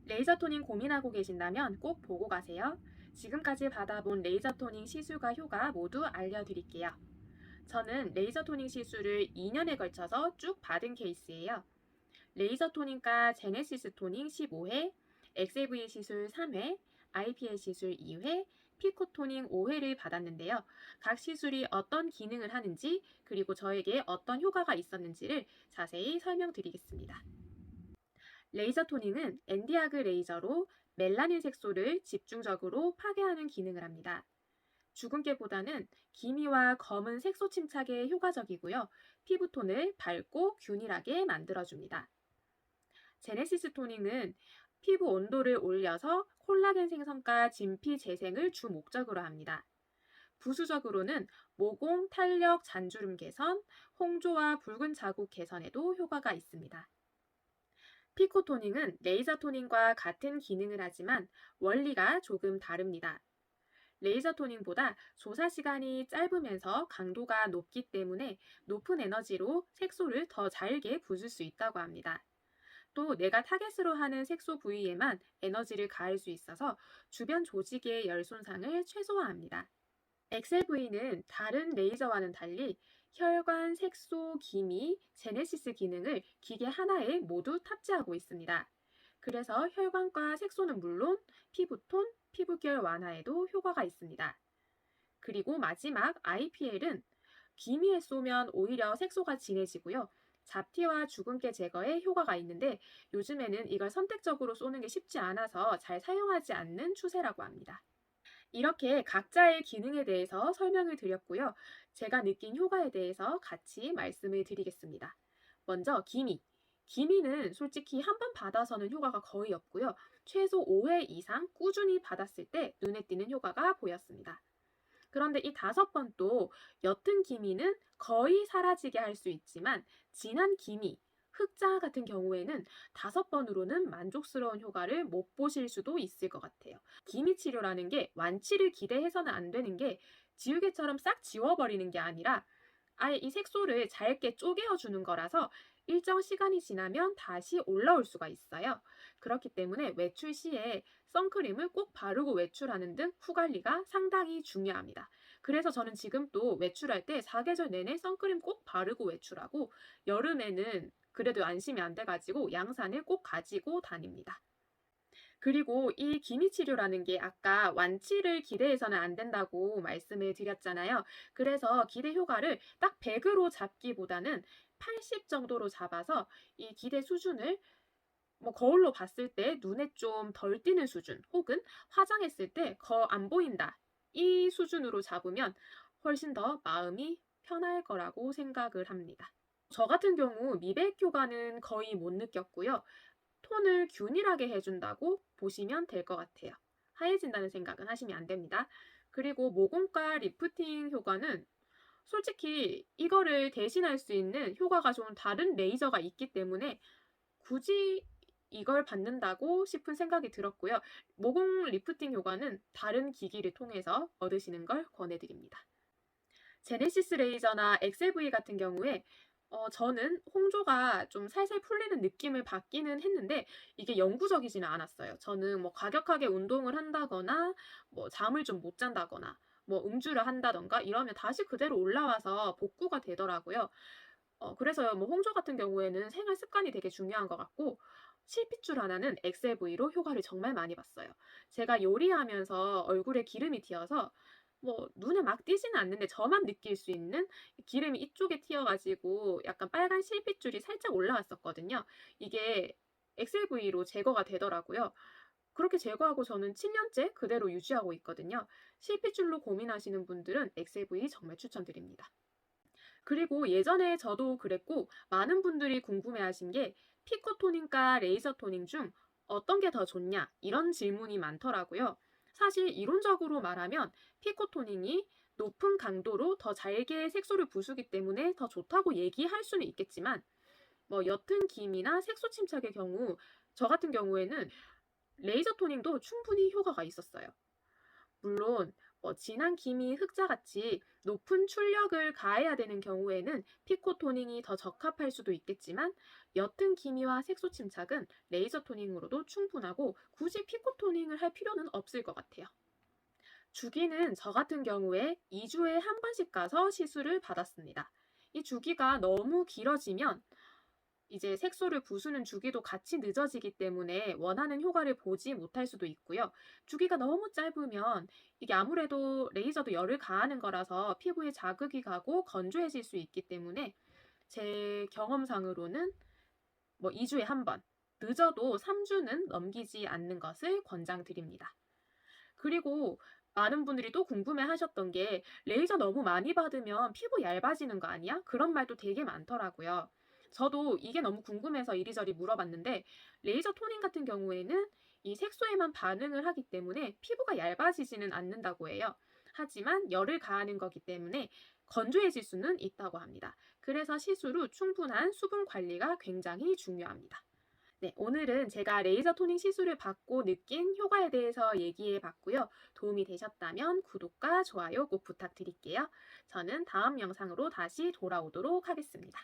레이저 토닝 고민하고 계신다면 꼭 보고 가세요. 지금까지 받아본 레이저 토닝 시술과 효과 모두 알려드릴게요. 저는 레이저 토닝 시술을 2년에 걸쳐서 쭉 받은 케이스예요. 레이저 토닝과 제네시스 토닝 15회, XAV 시술 3회, IPL 시술 2회, 피코 토닝 5회를 받았는데요. 각 시술이 어떤 기능을 하는지, 그리고 저에게 어떤 효과가 있었는지를 자세히 설명드리겠습니다. 레이저 토닝은 엔디아그 레이저로 멜라닌 색소를 집중적으로 파괴하는 기능을 합니다. 주근깨보다는 기미와 검은 색소 침착에 효과적이고요. 피부톤을 밝고 균일하게 만들어줍니다. 제네시스 토닝은 피부 온도를 올려서 콜라겐 생성과 진피 재생을 주 목적으로 합니다. 부수적으로는 모공, 탄력, 잔주름 개선, 홍조와 붉은 자국 개선에도 효과가 있습니다. 피코 토닝은 레이저 토닝과 같은 기능을 하지만 원리가 조금 다릅니다. 레이저 토닝보다 조사 시간이 짧으면서 강도가 높기 때문에 높은 에너지로 색소를 더 잘게 부술 수 있다고 합니다. 또 내가 타겟으로 하는 색소 부위에만 에너지를 가할 수 있어서 주변 조직의 열 손상을 최소화합니다. 엑셀V는 다른 레이저와는 달리 혈관, 색소, 기미, 제네시스 기능을 기계 하나에 모두 탑재하고 있습니다. 그래서 혈관과 색소는 물론 피부톤, 피부결 완화에도 효과가 있습니다. 그리고 마지막 IPL은 기미에 쏘면 오히려 색소가 진해지고요. 잡티와 주근깨 제거에 효과가 있는데 요즘에는 이걸 선택적으로 쏘는 게 쉽지 않아서 잘 사용하지 않는 추세라고 합니다. 이렇게 각자의 기능에 대해서 설명을 드렸고요. 제가 느낀 효과에 대해서 같이 말씀을 드리겠습니다. 먼저 기미. 기미는 솔직히 한 번 받아서는 효과가 거의 없고요. 최소 5회 이상 꾸준히 받았을 때 눈에 띄는 효과가 보였습니다. 그런데 이 5번도 옅은 기미는 거의 사라지게 할 수 있지만 진한 기미, 흑자 같은 경우에는 5번으로는 만족스러운 효과를 못 보실 수도 있을 것 같아요. 기미 치료라는 게 완치를 기대해서는 안 되는 게 지우개처럼 싹 지워버리는 게 아니라 아예 이 색소를 잘게 쪼개어 주는 거라서 일정 시간이 지나면 다시 올라올 수가 있어요. 그렇기 때문에 외출 시에 선크림을 꼭 바르고 외출하는 등 후관리가 상당히 중요합니다. 그래서 저는 지금 또 외출할 때 사계절 내내 선크림 꼭 바르고 외출하고 여름에는 그래도 안심이 안 돼가지고 양산을 꼭 가지고 다닙니다. 그리고 이 기미 치료라는 게 아까 완치를 기대해서는 안 된다고 말씀을 드렸잖아요. 그래서 기대 효과를 딱 100으로 잡기보다는 80 정도로 잡아서 이 기대 수준을 거울로 봤을 때 눈에 좀 덜 띄는 수준 혹은 화장했을 때 거 안 보인다. 이 수준으로 잡으면 훨씬 더 마음이 편할 거라고 생각을 합니다. 저 같은 경우 미백 효과는 거의 못 느꼈고요. 톤을 균일하게 해준다고 보시면 될 것 같아요. 하얘진다는 생각은 하시면 안 됩니다. 그리고 모공과 리프팅 효과는 솔직히 이거를 대신할 수 있는 효과가 좋은 다른 레이저가 있기 때문에 굳이 이걸 받는다고 싶은 생각이 들었고요. 모공 리프팅 효과는 다른 기기를 통해서 얻으시는 걸 권해드립니다. 제네시스 레이저나 XLV 같은 경우에 저는 홍조가 좀 살살 풀리는 느낌을 받기는 했는데 이게 영구적이지는 않았어요. 저는 과격하게 운동을 한다거나 잠을 좀 못 잔다거나 음주를 한다던가 이러면 다시 그대로 올라와서 복구가 되더라고요. 그래서 홍조 같은 경우에는 생활 습관이 되게 중요한 것 같고 실핏줄 하나는 XLV로 효과를 정말 많이 봤어요. 제가 요리하면서 얼굴에 기름이 튀어서 눈에 막 띄지는 않는데 저만 느낄 수 있는 기름이 이쪽에 튀어가지고 약간 빨간 실핏줄이 살짝 올라왔었거든요. 이게 XLV로 제거가 되더라고요. 그렇게 제거하고 저는 7년째 그대로 유지하고 있거든요. 실핏줄로 고민하시는 분들은 XLV 정말 추천드립니다. 그리고 예전에 저도 그랬고 많은 분들이 궁금해하신 게 피코 토닝과 레이저 토닝 중 어떤 게 더 좋냐 이런 질문이 많더라고요. 사실 이론적으로 말하면 피코 토닝이 높은 강도로 더 잘게 색소를 부수기 때문에 더 좋다고 얘기할 수는 있겠지만 옅은 기미나 색소 침착의 경우 저 같은 경우에는 레이저 토닝도 충분히 효과가 있었어요. 물론 진한 기미 흑자같이 높은 출력을 가해야 되는 경우에는 피코 토닝이 더 적합할 수도 있겠지만 옅은 기미와 색소 침착은 레이저 토닝으로도 충분하고 굳이 피코 토닝을 할 필요는 없을 것 같아요. 주기는 저 같은 경우에 2주에 한 번씩 가서 시술을 받았습니다. 이 주기가 너무 길어지면 이제 색소를 부수는 주기도 같이 늦어지기 때문에 원하는 효과를 보지 못할 수도 있고요. 주기가 너무 짧으면 이게 아무래도 레이저도 열을 가하는 거라서 피부에 자극이 가고 건조해질 수 있기 때문에 제 경험상으로는 2주에 한 번, 늦어도 3주는 넘기지 않는 것을 권장드립니다. 그리고 많은 분들이 또 궁금해 하셨던 게 레이저 너무 많이 받으면 피부 얇아지는 거 아니야? 그런 말도 되게 많더라고요. 저도 이게 너무 궁금해서 이리저리 물어봤는데 레이저 토닝 같은 경우에는 이 색소에만 반응을 하기 때문에 피부가 얇아지지는 않는다고 해요. 하지만 열을 가하는 거기 때문에 건조해질 수는 있다고 합니다. 그래서 시술 후 충분한 수분 관리가 굉장히 중요합니다. 네, 오늘은 제가 레이저 토닝 시술을 받고 느낀 효과에 대해서 얘기해 봤고요. 도움이 되셨다면 구독과 좋아요 꼭 부탁드릴게요. 저는 다음 영상으로 다시 돌아오도록 하겠습니다.